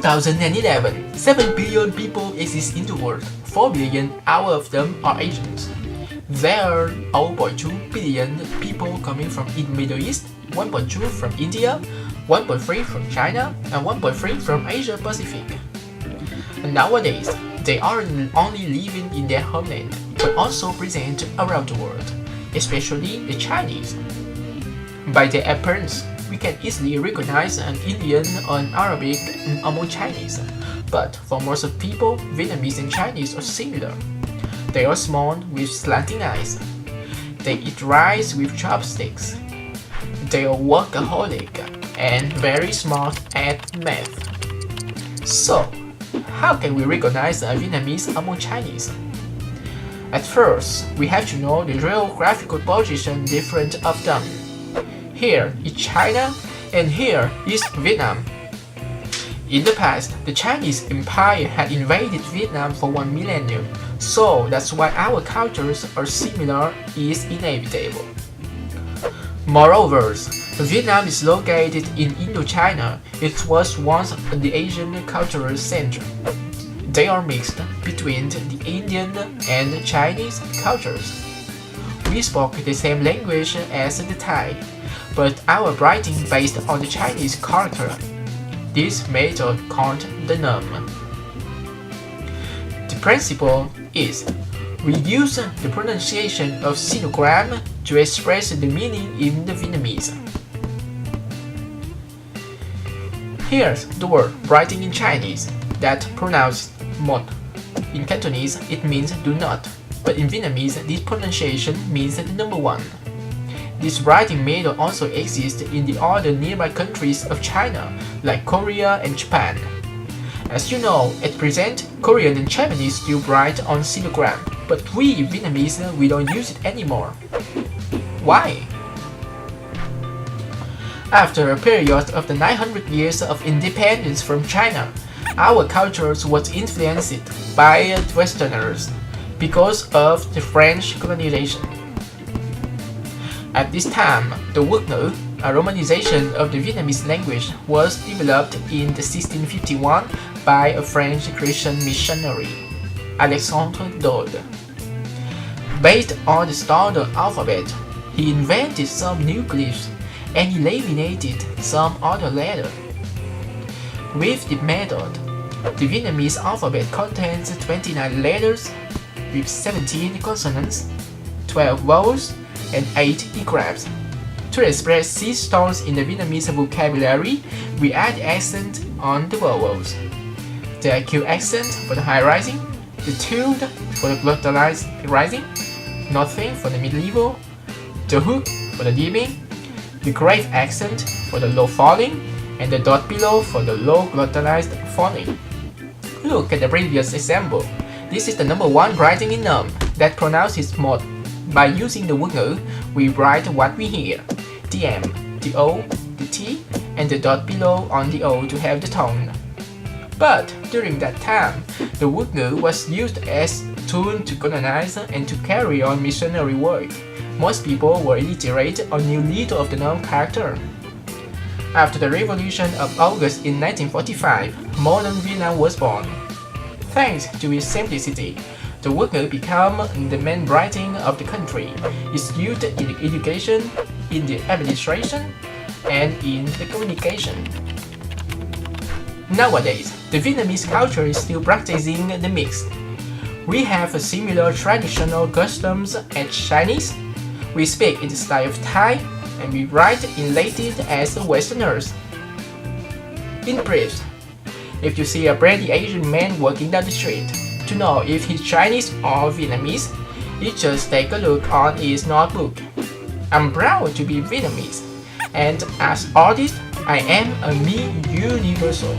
2011, 7 billion people exist in the world. 4 billion out of them are Asians. There are 0.2 billion people coming from the Middle East, 1.2 from India, 1.3 from China, and 1.3 from Asia Pacific. Nowadays, they aren't only living in their homeland, but also present around the world, especially the Chinese. By their appearance, we can easily recognize an Indian or an Arabic among Chinese, but for most of people, Vietnamese and Chinese are similar. They are small with slanting eyes. They eat rice with chopsticks. They are workaholic and very smart at math. So, how can we recognize a Vietnamese among Chinese? At first, we have to know the geographical position different of them. Here is China, and here is Vietnam. In the past, the Chinese Empire had invaded Vietnam for 1 millennium, so that's why our cultures are similar is inevitable. Moreover, Vietnam is located in Indochina. It was once the Asian cultural center. They are mixed between the Indian and Chinese cultures. We spoke the same language as the Thai, but our writing based on the Chinese character. This method called the num. The principle is we use the pronunciation of sinogram to express the meaning in the Vietnamese. Here's the word writing in Chinese that pronounced một. In Cantonese, it means do not, but in Vietnamese, this pronunciation means the number 1. This writing method also exists in the other nearby countries of China, like Korea and Japan. As you know, at present, Korean and Japanese still write on sinogram, but we Vietnamese, we don't use it anymore. Why? After a period of the 900 years of independence from China, our culture was influenced by Westerners because of the French colonization. At this time, the Quốc ngữ, a romanization of the Vietnamese language, was developed in 1651 by a French Christian missionary, Alexandre Dode. Based on the standard alphabet, he invented some new glyphs and eliminated some other letters. With the method, the Vietnamese alphabet contains 29 letters with 17 consonants, 12 vowels, and 8 digraphs. To express these tones in the Vietnamese vocabulary, we add accent on the vowels. The acute accent for the high rising, the tilde for the glottalized rising, nothing for the mid-level, the hook for the deeping, the grave accent for the low falling, and the dot below for the low glottalized falling. Look at the previous example. This is the number 1 writing in num that pronounces một. By using the Quốc ngữ, we write what we hear, the M, the O, the T, and the dot below on the O to have the tone. But during that time, the Quốc ngữ was used as a tool to colonize and to carry on missionary work. Most people were illiterate or knew little of the num character. After the Revolution of August in 1945, modern Vietnam was born. Thanks to its simplicity, the Quốc ngữ became the main writing of the country. It's used in the education, in the administration, and in the communication. Nowadays, the Vietnamese culture is still practicing the mix. We have similar traditional customs as Chinese. We speak in the style of Thai, and we write in Latin as the Westerners. In brief, if you see a pretty Asian man walking down the street, to know if he's Chinese or Vietnamese, you just take a look on his notebook. I'm proud to be Vietnamese, and as artist, I am a me universal.